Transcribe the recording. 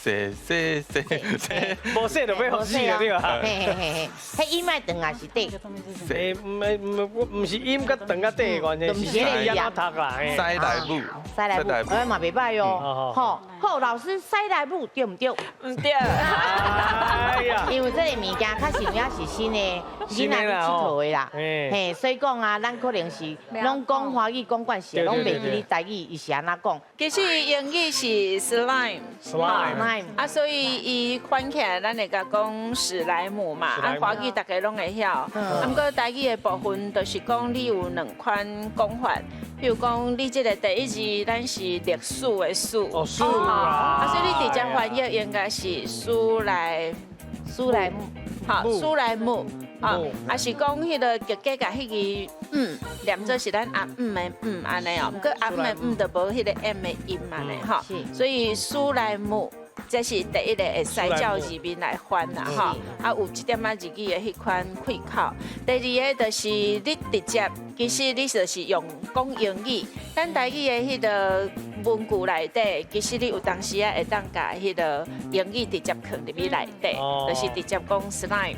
是洗，无说就要死了对吧？嘿嘿嘿嘿，迄伊麦长也是短，诶，唔是音甲长甲短的关系，是写安怎读啦？西来母，西来母，哎嘛袂歹哦。好，好，老师西来母对唔对？唔对，哎呀，因为这个物件较是也是新的，囡仔去佚佗的啦。嘿，所以讲啊，咱可能是拢讲华语讲惯势，拢袂记你台语伊是安怎讲。其实英语是 slime， slime 啊，所以伊翻起来咱会甲讲史莱姆嘛，啊，华语大家拢会晓。啊，不过台语的部分就是讲你有两款讲法，比如讲你这个第一字咱是历史的史，哦，是啊，所以你直接翻译应该是苏莱姆，好，苏莱姆。啊，啊是讲迄个结果甲迄个念做是咱阿的安尼哦，不过阿的就无迄个 M 的音安尼吼，所以苏莱姆这是第一个会使照字面来翻啦吼，啊有一点仔日语的迄款开口。第二个就是你直接，其实你就是用讲英语，咱台语的迄个文句内底，其实你有当时啊会当甲迄个英语直接放入去内底，就是直接讲 slime。